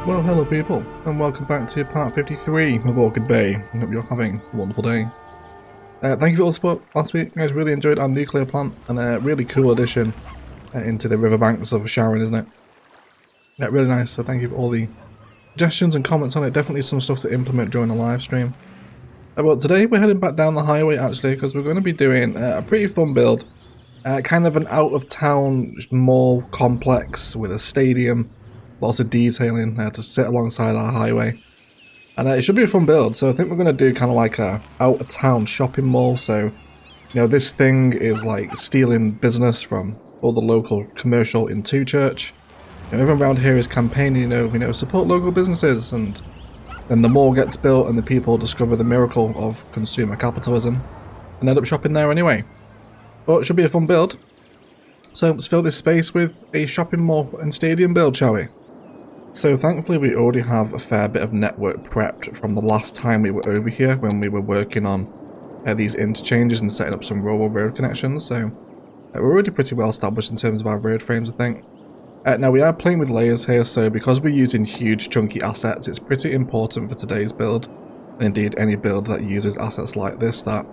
Well, hello people, and welcome back to part 53 of Orchid Bay. I hope you're having a wonderful day. Thank you for all the support last week. Guys, really enjoyed our nuclear plant, and a really cool addition into the riverbanks of Sharon, isn't it? Yeah, really nice, so thank you for all the suggestions and comments on it. Definitely some stuff to implement during the live stream. But today we're heading back down the highway actually, because we're going to be doing a pretty fun build. Kind of an out-of-town mall complex with a stadium. Lots of detailing to sit alongside our highway, and it should be a fun build. So I think we're going to do kind of like a out-of-town shopping mall. So, you know, this thing is like stealing business from all the local commercial in Two Church. You know, everyone around here is campaigning, you know, support local businesses, and then the mall gets built and the people discover the miracle of consumer capitalism and end up shopping there anyway. But it should be a fun build. So let's fill this space with a shopping mall and stadium build, shall we? So thankfully we already have a fair bit of network prepped from the last time we were over here when we were working on these interchanges and setting up some rural road connections. So we're already pretty well established in terms of our road frames, I think. Now we are playing with layers here, so because we're using huge chunky assets, it's pretty important for today's build, and indeed any build that uses assets like this, that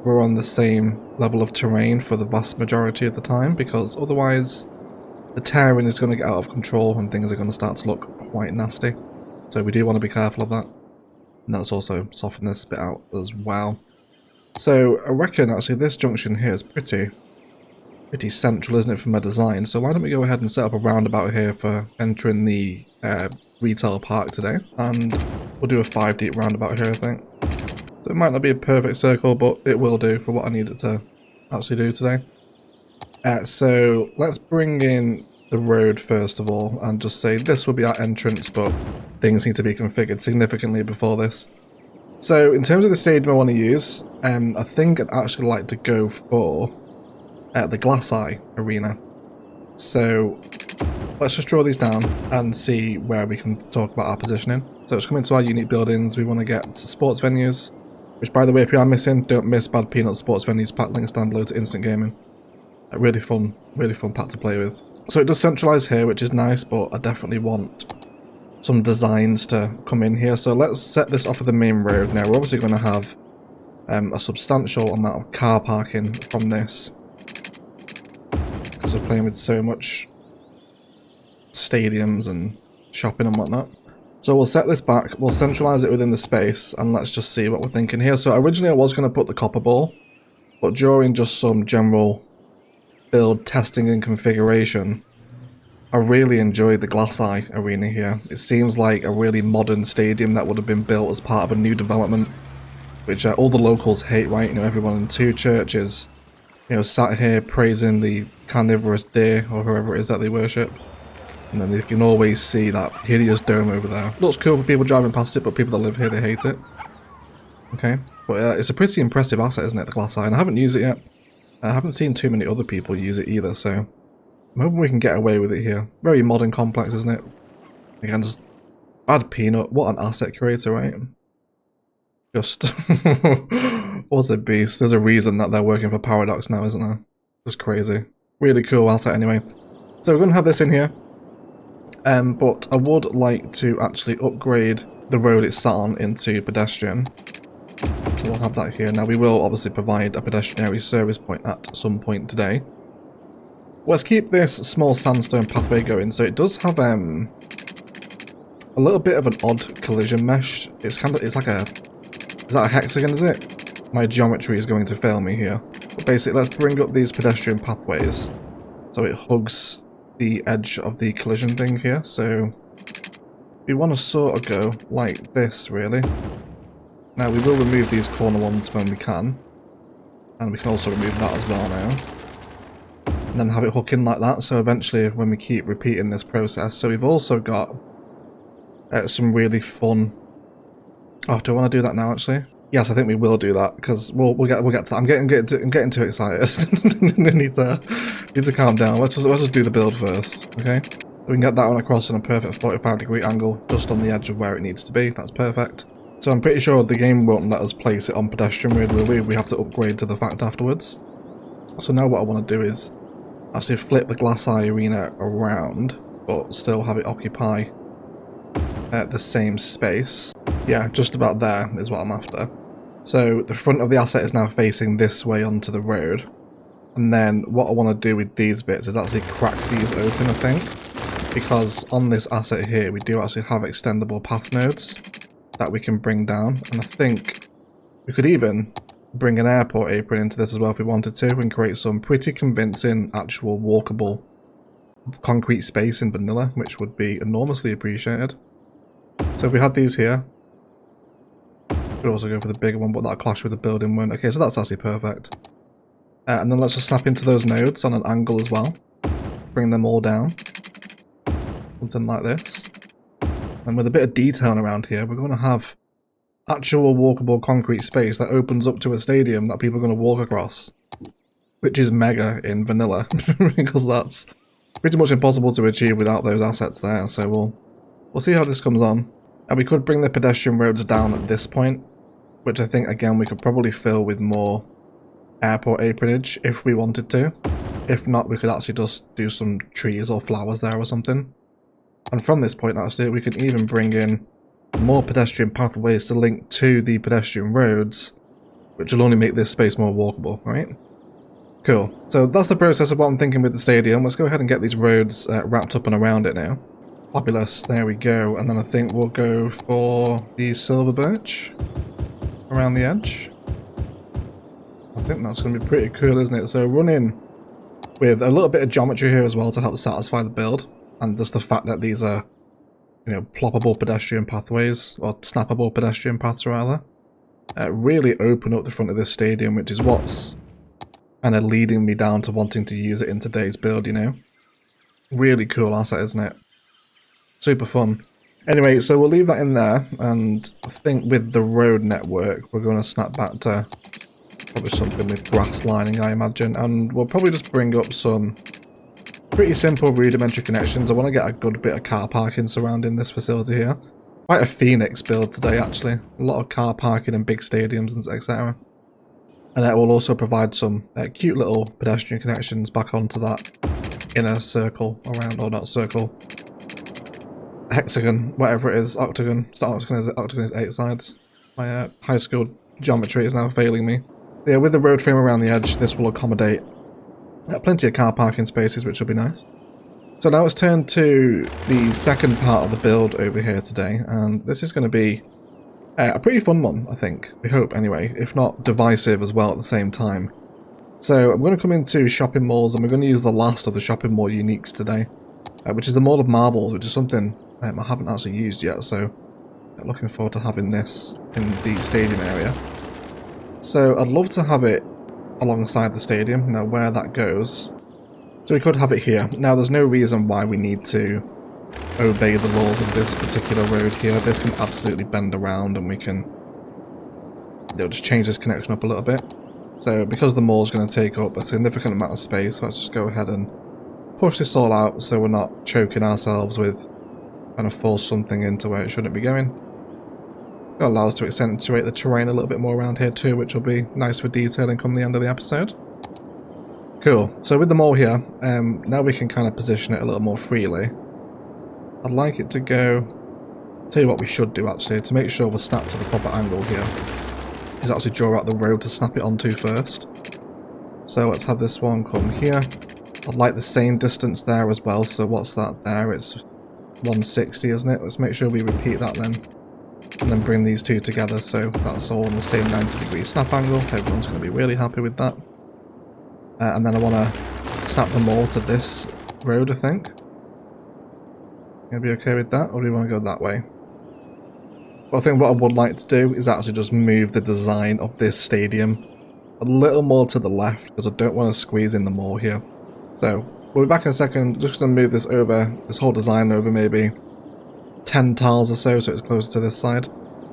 we're on the same level of terrain for the vast majority of the time, because otherwise the tearing is going to get out of control and things are going to start to look quite nasty. So we do want to be careful of that. And let's also soften this bit out as well. So I reckon actually this junction here is pretty central, isn't it, from a design? So why don't we go ahead and set up a roundabout here for entering the retail park today. And we'll do a 5 deep roundabout here, I think. So it might not be a perfect circle, but it will do for what I need it to actually do today. So let's bring in the road first of all and just say this will be our entrance, but things need to be configured significantly before this. So in terms of the stadium I want to use, I think I'd actually like to go for the Glass Eye Arena. So let's just draw these down and see where we can talk about our positioning. So let's come into our unique buildings. We want to get to sports venues, which by the way, if you are missing, don't miss Bad Peanut Sports Venues pack, links down below to Instant Gaming. A really fun pack to play with. So it does centralise here, which is nice, but I definitely want some designs to come in here. So let's set this off of the main road. Now we're obviously going to have a substantial amount of car parking from this, because we're playing with so much stadiums and shopping and whatnot. So we'll set this back, we'll centralise it within the space, and let's just see what we're thinking here. So originally I was going to put the copper ball, but during just some general build testing and configuration, I really enjoyed the Glass Eye Arena here. It seems like a really modern stadium that would have been built as part of a new development, which all the locals hate, right? You know, everyone in Two Church is, you know, sat here praising the carnivorous deer or whoever it is that they worship, and then you can always see that hideous dome over there. Looks cool for people driving past it, but people that live here, they hate it. Okay, but it's a pretty impressive asset, isn't it, the Glass Eye? And I haven't used it yet. I haven't seen too many other people use it either, so I'm hoping we can get away with it here. Very modern complex, isn't it? Again, just Bad Peanut. What an asset creator, right? Just what a beast. There's a reason that they're working for Paradox now, isn't there? Just crazy. Really cool asset anyway. So we're going to have this in here. But I would like to actually upgrade the road it's sat on into pedestrian. So we'll have that here. Now we will obviously provide a pedestrian service point at some point today. Let's keep this small sandstone pathway going. So it does have a little bit of an odd collision mesh. It's like a, is that a hexagon, is it? My geometry is going to fail me here. But basically let's bring up these pedestrian pathways so it hugs the edge of the collision thing here. So we want to sort of go like this really. Now we will remove these corner ones when we can, and we can also remove that as well now, and then have it hook in like that, so eventually when we keep repeating this process. So we've also got some really fun, oh, do I want to do that now actually? Yes, I think we will do that, because we'll get to that. I'm getting too excited. I need to calm down. Let's just do the build first, okay? We can get that one across in a perfect 45-degree angle, just on the edge of where it needs to be. That's perfect. So I'm pretty sure the game won't let us place it on pedestrian road, will we? We have to upgrade to the fact afterwards. So now what I want to do is actually flip the Glass Eye Arena around, but still have it occupy the same space. Yeah, just about there is what I'm after. So the front of the asset is now facing this way onto the road. And then what I want to do with these bits is actually crack these open, I think. Because on this asset here, we do actually have extendable path nodes that we can bring down. And I think we could even bring an airport apron into this as well if we wanted to, and create some pretty convincing actual walkable concrete space in vanilla, which would be enormously appreciated. So if we had these here, we could also go for the bigger one, but that'll clash with the building one. Okay, so that's actually perfect. And then let's just snap into those nodes on an angle as well. Bring them all down. Something like this. And with a bit of detailing around here, we're going to have actual walkable concrete space that opens up to a stadium that people are going to walk across. Which is mega in vanilla, because that's pretty much impossible to achieve without those assets there. So we'll see how this comes on. And we could bring the pedestrian roads down at this point, which I think, again, we could probably fill with more airport apronage if we wanted to. If not, we could actually just do some trees or flowers there or something. And from this point, actually, we could even bring in more pedestrian pathways to link to the pedestrian roads, which will only make this space more walkable, right? Cool. So that's the process of what I'm thinking with the stadium. Let's go ahead and get these roads wrapped up and around it now. Fabulous. There we go. And then I think we'll go for the silver birch around the edge. I think that's going to be pretty cool, isn't it? So run in with a little bit of geometry here as well to help satisfy the build. And just the fact that these are, you know, ploppable pedestrian pathways, or snappable pedestrian paths rather, really open up the front of this stadium, which is what's kind of leading me down to wanting to use it in today's build, you know. Really cool asset, isn't it? Super fun. Anyway, so we'll leave that in there, and I think with the road network, we're going to snap back to probably something with grass lining, I imagine, and we'll probably just bring up some pretty simple rudimentary connections. I want to get a good bit of car parking surrounding this facility here. Quite a Phoenix build today, actually. A lot of car parking in big stadiums and etc. And it will also provide some cute little pedestrian connections back onto that inner circle around, or not circle, hexagon, whatever it is, octagon. It's not octagon, is it? Octagon is 8 sides. My high school geometry is now failing me. Yeah, with the road frame around the edge, this will accommodate plenty of car parking spaces, which will be nice. So now let's turn to the second part of the build over here today, and this is going to be a pretty fun one, I think. We hope, anyway, if not divisive as well at the same time. So I'm going to come into shopping malls, and we're going to use the last of the shopping mall uniques today, which is the Mall of Marbles, which is something I haven't actually used yet, so I'm looking forward to having this in the stadium area. So I'd love to have it alongside the stadium. Now where that goes, so we could have it here. Now there's no reason why we need to obey the laws of this particular road here. This can absolutely bend around, and we can, you know, just change this connection up a little bit. So because the mall is going to take up a significant amount of space, let's just go ahead and push this all out so we're not choking ourselves with trying to force something into where it shouldn't be going. It'll allow us to accentuate the terrain a little bit more around here too, which will be nice for detailing come the end of the episode. Cool. So with the mall here, now we can kind of position it a little more freely. I'd like it to go... Tell you what we should do actually, to make sure we're snapped to the proper angle here, is actually draw out the road to snap it onto first. So let's have this one come here. I'd like the same distance there as well, so what's that there? It's 160, isn't it? Let's make sure we repeat that then. And then bring these two together, so that's all on the same 90-degree snap angle. Everyone's going to be really happy with that. And then I want to snap them all to this road, I think. Gonna be okay with that, or do we want to go that way? Well, I think what I would like to do is actually just move the design of this stadium a little more to the left, because I don't want to squeeze in the mall here. So we'll be back in a second. Just going to move this over, this whole design over maybe 10 tiles or so it's closer to this side,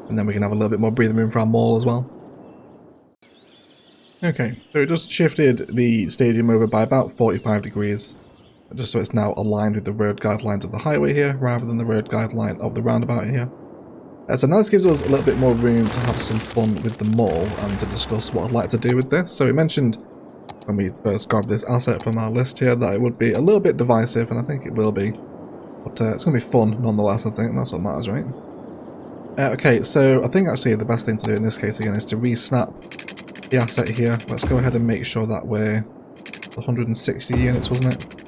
and then we can have a little bit more breathing room for our mall as well. Okay, so we just shifted the stadium over by about 45 degrees, just so it's now aligned with the road guidelines of the highway here, rather than the road guideline of the roundabout here. So now this gives us a little bit more room to have some fun with the mall and to discuss what I'd like to do with this. So we mentioned when we first grabbed this asset from our list here that it would be a little bit divisive, and I think it will be. But it's going to be fun nonetheless, I think. That's what matters, right? Okay, so I think actually the best thing to do in this case again is to re-snap the asset here. Let's go ahead and make sure that we're 160 units, wasn't it?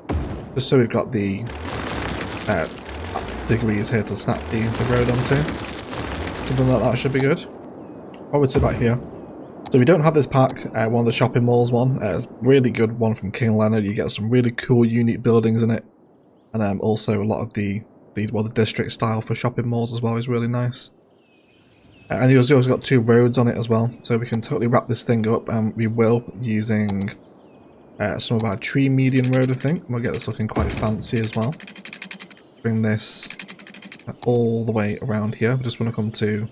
Just so we've got the degrees here to snap the road onto. Something like that should be good. Over to back here. So we don't have this pack, one of the shopping malls one. It's a really good one from King Leonard. You get some really cool, unique buildings in it. And also a lot of the district style for shopping malls as well is really nice. And you've also got 2 roads on it as well, so we can totally wrap this thing up, and we will, using some of our tree median road, I think. We'll get this looking quite fancy as well. Bring this all the way around here. We just want to come to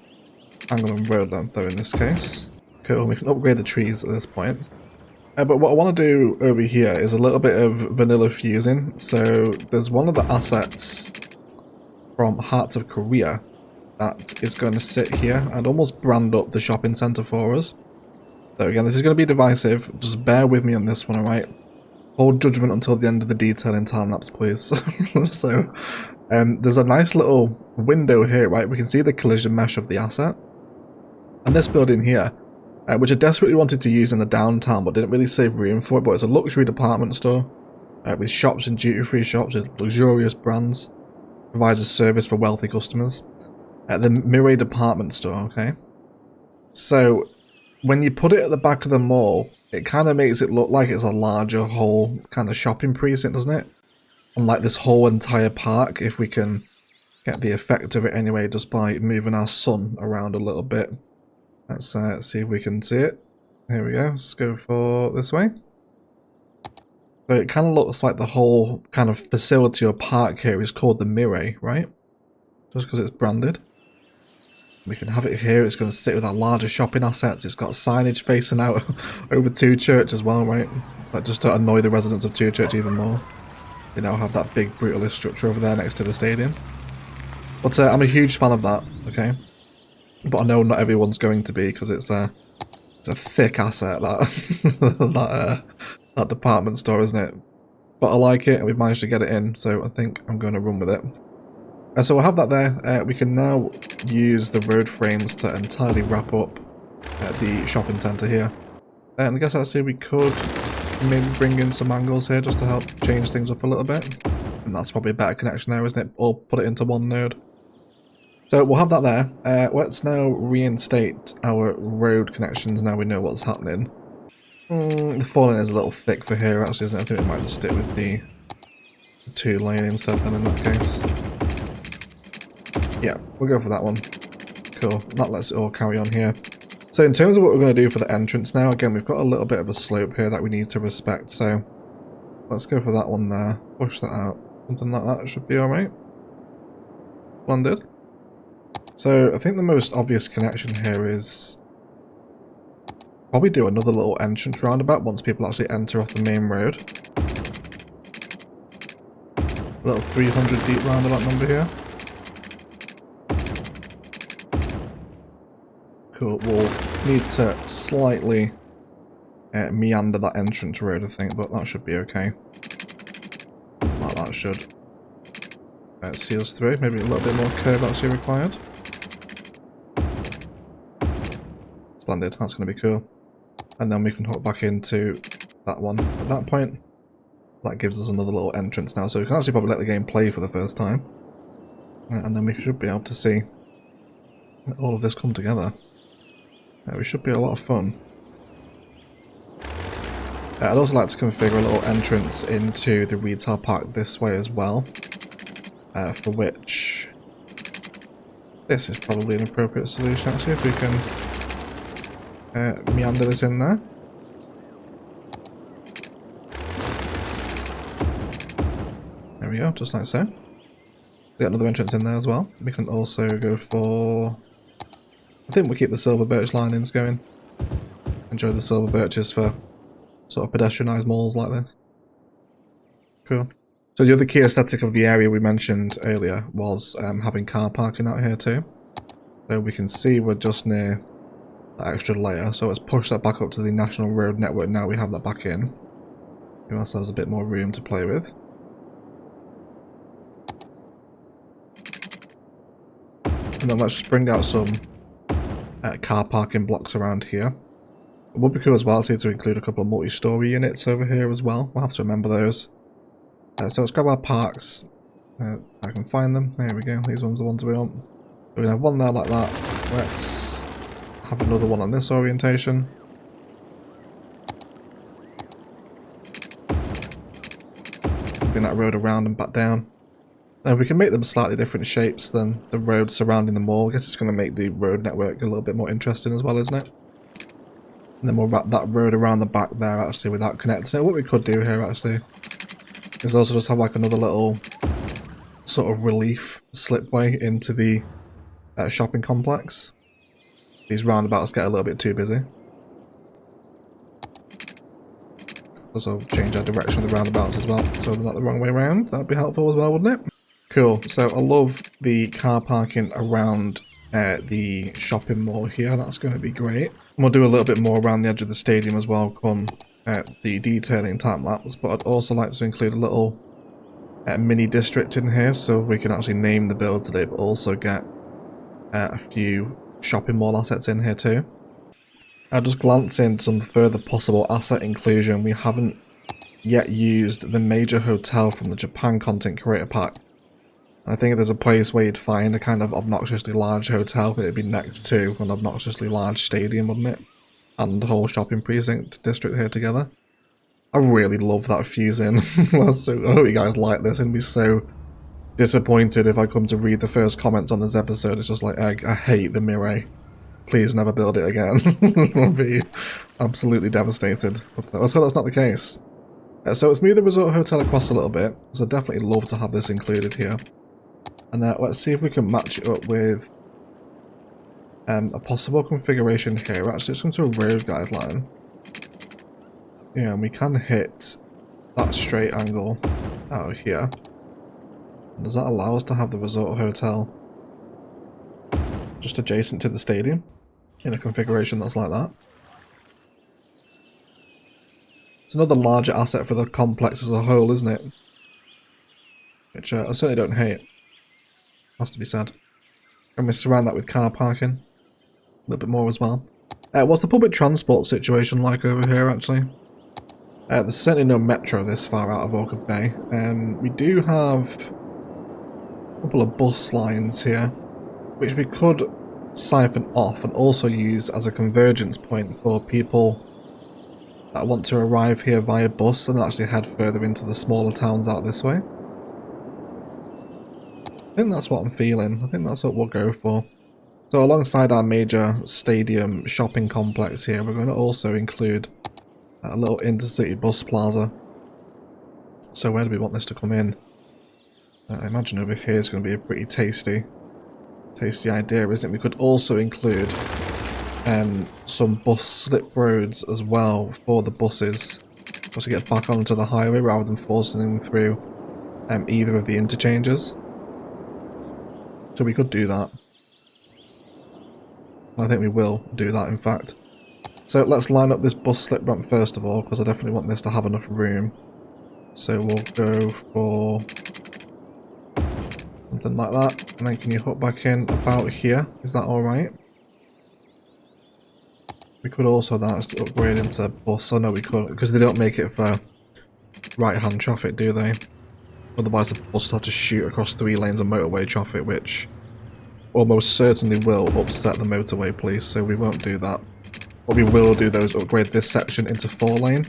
angle and road length though in this case. Cool, we can upgrade the trees at this point. But what I want to do over here is a little bit of vanilla fusing. So there's one of the assets from Hearts of Korea that is going to sit here and almost brand up the shopping centre for us. So again, this is going to be divisive. Just bear with me on this one, alright? Hold judgment until the end of the detailing time-lapse, please. So, there's a nice little window here, right? We can see the collision mesh of the asset. And this building here, which I desperately wanted to use in the downtown, but didn't really save room for it, but it's a luxury department store with shops and duty-free shops with luxurious brands. Provides a service for wealthy customers. The Mirai department store, okay? So, when you put it at the back of the mall, it kind of makes it look like it's a larger whole kind of shopping precinct, doesn't it? Unlike this whole entire park, if we can get the effect of it anyway, just by moving our sun around a little bit. Let's see if we can see it. Here we go, let's go for this way. So it kind of looks like the whole kind of facility or park here is called the Mirai, right? Just because it's branded. We can have it here, it's going to sit with our larger shopping assets, it's got signage facing out over Two Church as well, right? It's like just to annoy the residents of Two Church even more. You know, have that big brutalist structure over there next to the stadium. But I'm a huge fan of that, okay? But I know not everyone's going to be, because it's a thick asset, that, that department store, isn't it? But I like it, and we've managed to get it in, so I think I'm going to run with it. So we'll have that there. We can now use the road frames to entirely wrap up the shopping centre here. And I guess actually we could maybe bring in some angles here just to help change things up a little bit. And that's probably a better connection there, isn't it? Or put it into one node. So we'll have that there. Let's now reinstate our road connections now we know what's happening. The falling is a little thick for here actually, isn't it? I think we might just stick with the 2 lane instead then in that case. Yeah, we'll go for that one. Cool, that lets it all carry on here. So in terms of what we're going to do for the entrance now, again, we've got a little bit of a slope here that we need to respect, so let's go for that one there. Push that out. Something like that should be alright. Splendid. So I think the most obvious connection here is probably do another little entrance roundabout once people actually enter off the main road. A little 300 deep roundabout number here. Cool, we'll need to slightly meander that entrance road, I think, but that should be okay. Like that should see us through. Maybe a little bit more curve actually required. Splendid, that's going to be cool. And then we can hook back into that one at that point. That gives us another little entrance now, so we can actually probably let the game play for the first time. And then we should be able to see all of this come together. We should be a lot of fun. I'd also like to configure a little entrance into the retail park this way as well, for which this is probably an appropriate solution actually, if we can meander this in there. There we go, just like so. Get another entrance in there as well. We can also go for... I think we'll keep the silver birch linings going. Enjoy the silver birches for sort of pedestrianised malls like this. Cool. So the other key aesthetic of the area we mentioned earlier was having car parking out here too. So we can see we're just near that extra layer. So let's push that back up to the national road network now we have that back in. Give ourselves a bit more room to play with. And then let's just bring out some car parking blocks around here. It would be cool as well to include a couple of multi-story units over here as well. We'll have to remember those. So let's grab our parks. I can find them. There we go. These ones are the ones we want. We're going to have one there like that. Let's have another one on this orientation. Bring that road around and back down. And we can make them slightly different shapes than the road surrounding the mall. I guess it's going to make the road network a little bit more interesting as well, isn't it? And then we'll wrap that road around the back there actually without connecting. So what we could do here actually is also just have like another little sort of relief slipway into the shopping complex. These roundabouts get a little bit too busy. Also change our direction of the roundabouts as well, so they're not the wrong way around. That'd be helpful as well, wouldn't it? Cool. So I love the car parking around the shopping mall here. That's going to be great. And we'll do a little bit more around the edge of the stadium as well come the detailing time lapse. But I'd also like to include a little mini district in here so we can actually name the build today, but also get a few shopping mall assets in here too. I'll just glance into some further possible asset inclusion. We haven't yet used the major hotel from the Japan content creator pack. I think if there's a place where you'd find a kind of obnoxiously large hotel, it'd be next to an obnoxiously large stadium, wouldn't it? And the whole shopping precinct district here together. I really love that fusing. So I hope you guys like this. I'm going to be so disappointed if I come to read the first comments on this episode. It's just like, I hate the Mirai. Please never build it again. I'll be absolutely devastated. But let's hope that's not the case. So let's move the resort hotel across a little bit, because I'd definitely love to have this included here. And let's see if we can match it up with a possible configuration here. Actually, it's come to a road guideline. Yeah, and we can hit that straight angle out of here. Does that allow us to have the resort hotel just adjacent to the stadium in a configuration that's like that? It's another larger asset for the complex as a whole, isn't it? Which I certainly don't hate. Has to be said. And we surround that with car parking. A little bit more as well. What's the public transport situation like over here, actually? There's certainly no metro this far out of Orchid Bay. We do have a couple of bus lines here, which we could siphon off and also use as a convergence point for people that want to arrive here via bus and actually head further into the smaller towns out this way. I think that's what I'm feeling. I think that's what we'll go for. So alongside our major stadium shopping complex here, we're going to also include a little intercity bus plaza. So where do we want this to come in? I imagine over here is going to be a pretty tasty idea, isn't it? We could also include some bus slip roads as well for the buses, just to get back onto the highway rather than forcing them through either of the interchanges. So we could do that. I think we will do that, in fact. So let's line up this bus slip ramp first of all, because I definitely want this to have enough room. So we'll go for something like that, and then can you hook back in about here? Is that alright? We could also just upgrade into bus. Oh no, we couldn't, because they don't make it for right-hand traffic, do they? Otherwise the bus will have to shoot across 3 lanes of motorway traffic, which almost certainly will upset the motorway police, so we won't do that. What we will do though is upgrade this section into 4-lane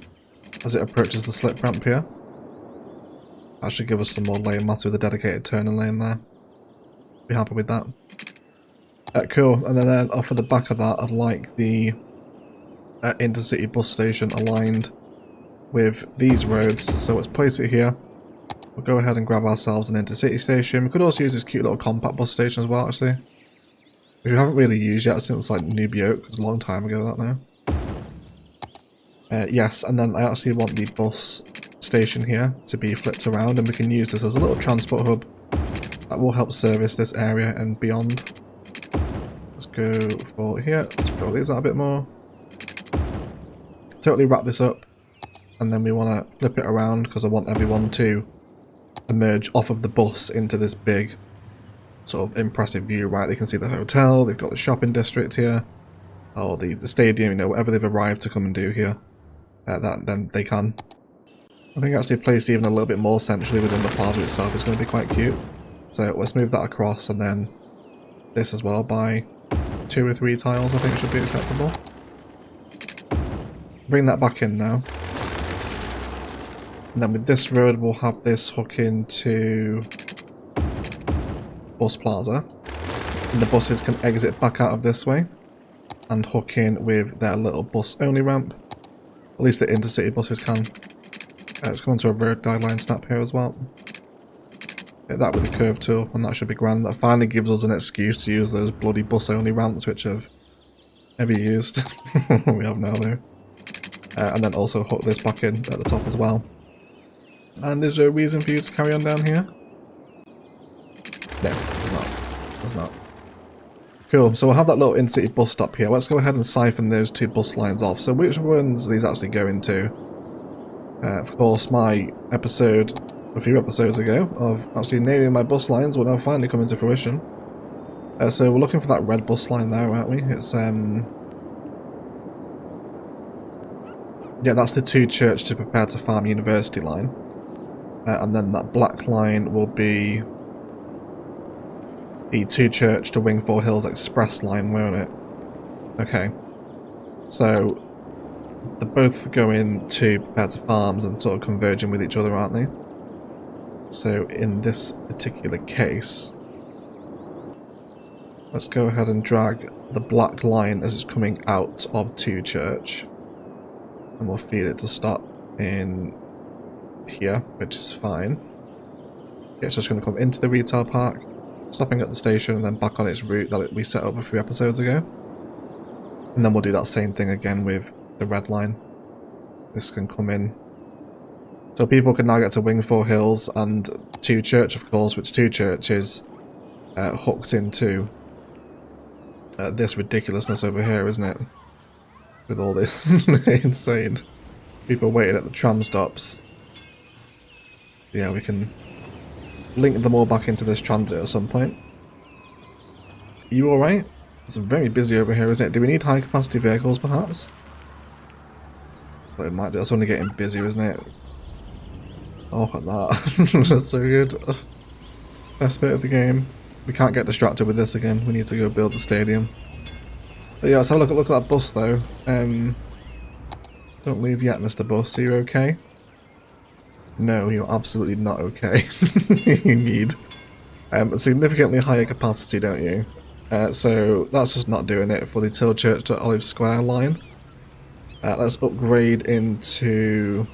as it approaches the slip ramp here. That should give us some more lane matter with a dedicated turning lane there. Be happy with that. Cool, and then off of the back of that, I'd like the intercity bus station aligned with these roads. So let's place it here. We'll go ahead and grab ourselves an intercity station. We could also use this cute little compact bus station as well, actually. Which we haven't really used yet since like New York. It was a long time ago that now. Yes, and then I actually want the bus station here to be flipped around, and we can use this as a little transport hub that will help service this area and beyond. Let's go for here. Let's fill these out a bit more. Totally wrap this up, and then we want to flip it around because I want everyone to emerge off of the bus into this big sort of impressive view, right? They can see the hotel, they've got the shopping district here, or the stadium, you know, whatever they've arrived to come and do here. Then they can. I think actually placed even a little bit more centrally within the plaza itself is going to be quite cute. So let's move that across, and then this as well by 2 or 3 tiles, I think should be acceptable. Bring that back in now. And then with this road we'll have this hook into Bus Plaza. And the buses can exit back out of this way and hook in with their little bus only ramp. At least the intercity buses can. Let's come onto a road guideline snap here as well. Hit that with the curve tool, and that should be grand. That finally gives us an excuse to use those bloody bus only ramps which have never used. We have now though. And then also hook this back in at the top as well. And is there a reason for you to carry on down here? No, there's not. There's not. Cool, so we'll have that little in-city bus stop here. Let's go ahead and siphon those 2 bus lines off. So which ones these actually go into? Of course, my episode, a few episodes ago, of actually naming my bus lines will now finally come into fruition. So we're looking for that red bus line there, aren't we? It's, yeah, that's the To Church to Prepare to Farm University line. And then that black line will be the To Church to Wingfour Hills Express line, won't it? Okay. So they're both going to Prepare to Farms and sort of converging with each other, aren't they? So in this particular case, let's go ahead and drag the black line as it's coming out of To Church. And we'll feed it to stop in here, which is fine. Yeah, it's just going to come into the retail park, stopping at the station, and then back on its route that we set up a few episodes ago. And then we'll do that same thing again with the red line. This can come in. So people can now get to Wingfour Hills and To Church, of course, which To Church is hooked into this ridiculousness over here, isn't it? With all this insane people waiting at the tram stops. Yeah, we can link them all back into this transit at some point. Are you alright? It's very busy over here, isn't it? Do we need high capacity vehicles perhaps? But it might be. That's only getting busier, isn't it? Oh, look at that. That's so good. Best bit of the game. We can't get distracted with this again. We need to go build the stadium. But yeah, let's have a look at that bus though. Don't leave yet, Mr. Bus. Are you okay? No, you're absolutely not okay. You need a significantly higher capacity, don't you? So that's just not doing it for the Till Church to Olive Square line. Let's upgrade into...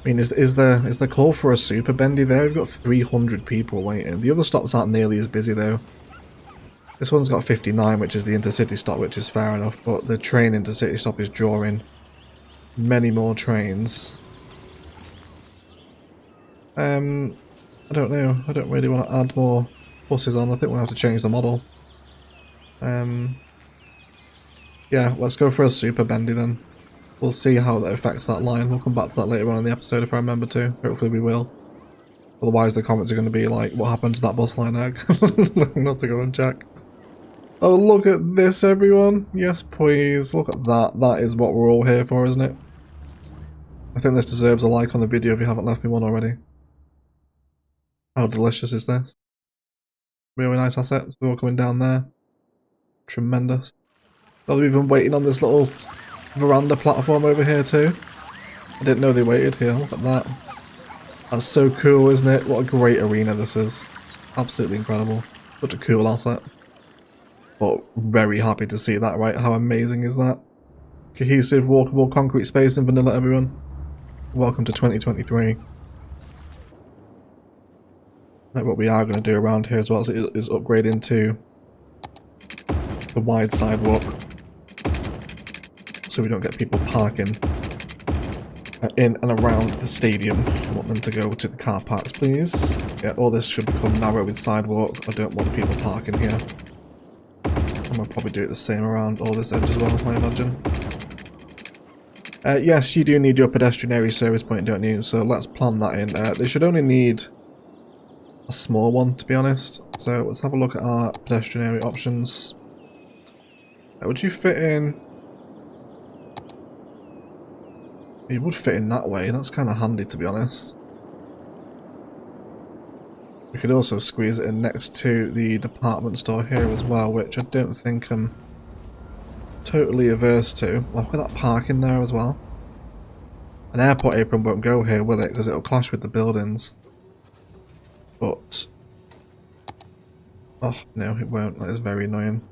I mean, is there call for a super bendy there? We've got 300 people waiting. The other stops aren't nearly as busy though. This one's got 59, which is the intercity stop, which is fair enough, but the train intercity stop is drawing many more trains. I don't know. I don't really want to add more buses on. I think we'll have to change the model. Yeah, let's go for a super bendy then. We'll see how that affects that line. We'll come back to that later on in the episode if I remember to. Hopefully we will. Otherwise the comments are going to be like, what happened to that bus line egg? Not to go and check. Oh, look at this, everyone. Yes, please. Look at that. That is what we're all here for, isn't it? I think this deserves a like on the video if you haven't left me one already. How delicious is this? Really nice assets. They're all coming down there. Tremendous. Oh, they're even waiting on this little veranda platform over here too. I didn't know they waited here. Look at that. That's so cool, isn't it? What a great arena this is. Absolutely incredible. Such a cool asset. But very happy to see that, right? How amazing is that? Cohesive, walkable concrete space in vanilla, everyone. Welcome to 2023. Like what we are going to do around here as well is upgrade into the wide sidewalk, so we don't get people parking in and around the stadium. I want them to go to the car parks, please. Yeah, all this should become narrow with sidewalk. I don't want people parking here. I'm going to probably do it the same around all this edge as well, I imagine. Yes, you do need your pedestrian area service point, don't you? So let's plan that in. They should only need a small one, to be honest. So let's have a look at our pedestrian area options. Would you fit in? You would fit in that way. That's kind of handy, to be honest. We could also squeeze it in next to the department store here as well, which I don't think I'm totally averse to. I've got that parking there as well. An airport apron won't go here, will it? Because it'll clash with the buildings. But... oh, no, it won't. That is very annoying.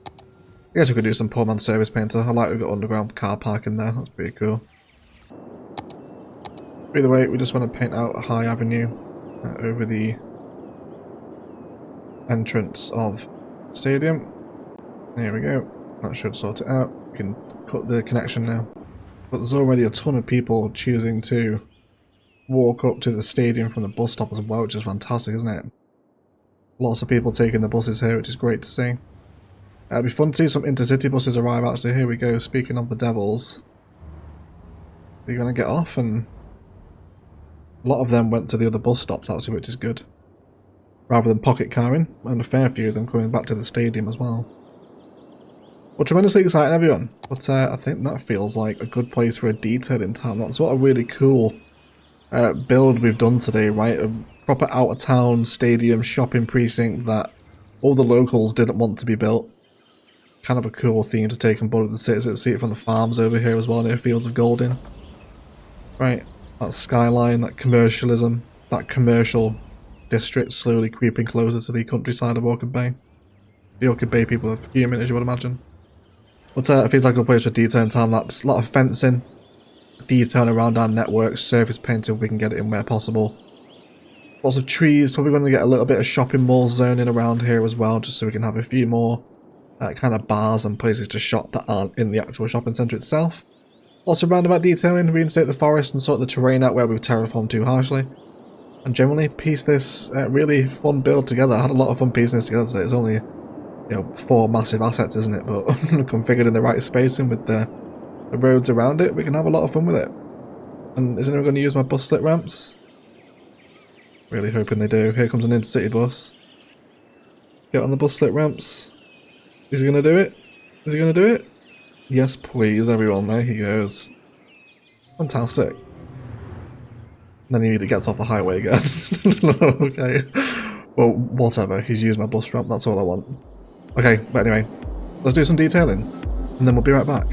I guess we could do some poor man service painter. I like we've got underground car parking there. That's pretty cool. Either way, we just want to paint out a high avenue over the entrance of the stadium. There we go. That should sort it out. We can cut the connection now. But there's already a ton of people choosing to walk up to the stadium from the bus stop as well, which is fantastic, isn't it? Lots of people taking the buses here, which is great to see. It'll be fun to see some intercity buses arrive actually. Here we go. Speaking of the devils, you're going to get off, and a lot of them went to the other bus stops actually, which is good. Rather than pocket carring, and a fair few of them coming back to the stadium as well. Well, tremendously exciting everyone, but I think that feels like a good place for a detailing time. That's what a really cool build we've done today, right? A proper out of town stadium shopping precinct that all the locals didn't want to be built. Kind of a cool theme to take on board with the citizens. See it from the farms over here as well, near Fields of Golding. Right, that skyline, that commercialism, that commercial district slowly creeping closer to the countryside of Orchid Bay. The Orchid Bay people are fuming, as you would imagine. But it feels like a good place for detailing time lapse. A lot of fencing, detailing around our network, surface painting if we can get it in where possible. Lots of trees. Probably going to get a little bit of shopping mall zoning around here as well, just so we can have a few more kind of bars and places to shop that aren't in the actual shopping centre itself. Lots of roundabout detailing, reinstate the forest and sort the terrain out where we've terraformed too harshly. And generally piece this really fun build together. I had a lot of fun piecing this together today. It's only, you know, 4 massive assets, isn't it? But configured in the right spacing with the roads around it, we can have a lot of fun with it. And isn't anyone going to use my bus slit ramps? Really hoping they do. Here comes an intercity bus. Get on the bus slit ramps. Is he going to do it? Is he going to do it? Yes, please, everyone. There he goes. Fantastic. And then he gets off the highway again. Okay. Well, whatever. He's used my bus ramp. That's all I want. Okay, but anyway. Let's do some detailing. And then we'll be right back.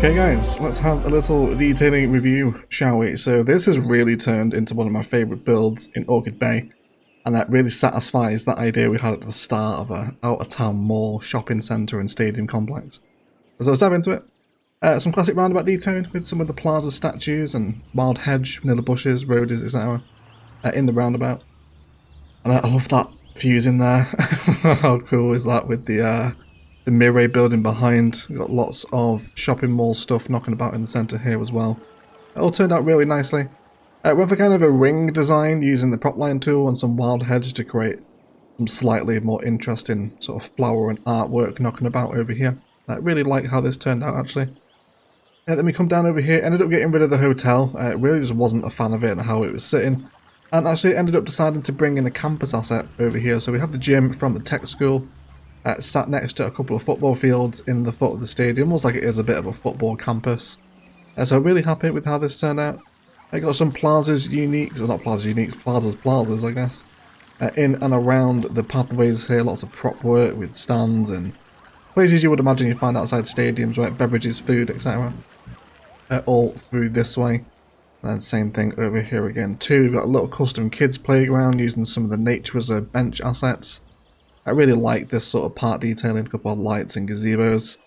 Okay guys, let's have a little detailing review, shall we? So this has really turned into one of my favourite builds in Orchid Bay, and that really satisfies that idea we had at the start of a out-of-town mall, shopping centre and stadium complex. So let's dive into it. Some classic roundabout detailing with some of the plaza statues and wild hedge, vanilla bushes, roses, etc. In the roundabout. And I love that fuse in there. How cool is that with the Mirai building behind. We've got lots of shopping mall stuff knocking about in the centre here as well. It all turned out really nicely. Went for kind of a ring design using the prop line tool and some wild hedge to create some slightly more interesting sort of flower and artwork knocking about over here. I really like how this turned out actually. Then we come down over here, ended up getting rid of the hotel. Really just wasn't a fan of it and how it was sitting. And actually ended up deciding to bring in a campus asset over here. So we have the gym from the tech school. Sat next to a couple of football fields in the foot of the stadium, almost like it is a bit of a football campus. So really happy with how this turned out. I got some plazas uniques, or not plazas uniques, plazas I guess. In and around the pathways here, lots of prop work with stands and places you would imagine you find outside stadiums, right? Beverages, food, etc. All through this way. And same thing over here again too. We've got a little custom kids playground using some of the nature reserve bench assets. I really like this sort of part detailing, a couple of lights and gazebos.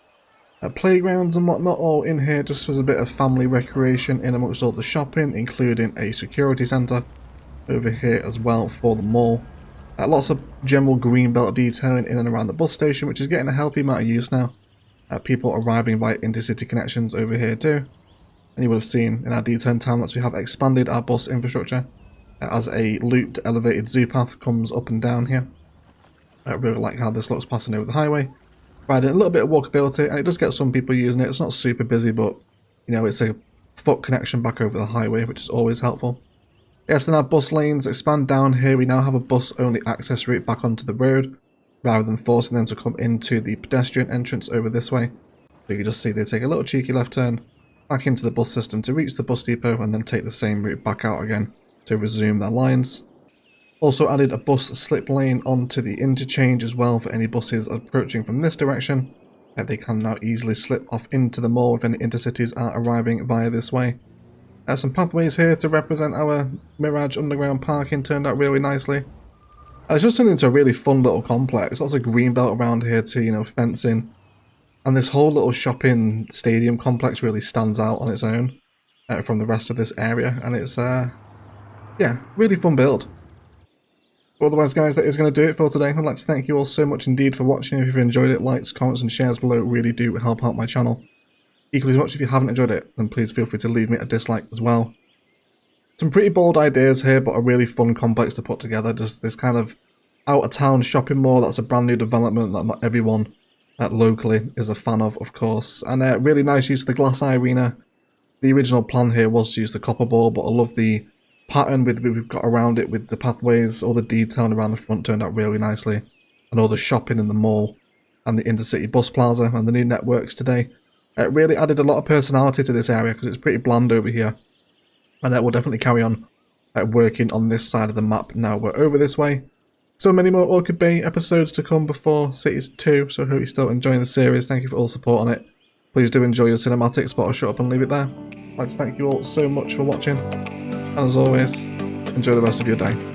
Playgrounds and whatnot all in here just as a bit of family recreation in amongst all the shopping, including a security centre over here as well for the mall. Lots of general greenbelt detailing in and around the bus station, which is getting a healthy amount of use now. People arriving by intercity connections over here too. And you would have seen in our detailing timelapse we have expanded our bus infrastructure as a looped elevated zoo path comes up and down here. I really like how this looks passing over the highway, providing a little bit of walkability, and it does get some people using it. It's not super busy, but you know, it's a foot connection back over the highway, which is always helpful. Yes, then our bus lanes expand down here. We now have a bus only access route back onto the road, rather than forcing them to come into the pedestrian entrance over this way. So you can just see they take a little cheeky left turn back into the bus system to reach the bus depot and then take the same route back out again to resume their lines. Also added a bus slip lane onto the interchange as well for any buses approaching from this direction. They can now easily slip off into the mall if any intercities are arriving via this way. Some pathways here to represent our Mirage underground parking turned out really nicely. And it's just turned into a really fun little complex. Lots of greenbelt around here too, you know, fencing. And this whole little shopping stadium complex really stands out on its own from the rest of this area. And it's, yeah, really fun build. But otherwise guys, that is going to do it for today. I'd like to thank you all so much indeed for watching. If you've enjoyed it, likes, comments and shares below really do help out my channel. Equally as much if you haven't enjoyed it, then please feel free to leave me a dislike as well. Some pretty bold ideas here, but a really fun complex to put together. Just this kind of out-of-town shopping mall that's a brand new development that not everyone locally is a fan of course. And really nice use of the glass eye arena. The original plan here was to use the copper ball, but I love the pattern we've got around it with the pathways. All the detailing around the front turned out really nicely, and all the shopping in the mall and the intercity bus plaza and the new networks today really added a lot of personality to this area because it's pretty bland over here. And we'll definitely carry on working on this side of the map now we're over this way. So many more Orchid Bay episodes to come before Cities 2, so I hope you're still enjoying the series. Thank you for all support on it. Please do enjoy your cinematics, but I'll shut up and leave it there. I'd like to thank you all so much for watching. And as always, enjoy the rest of your day.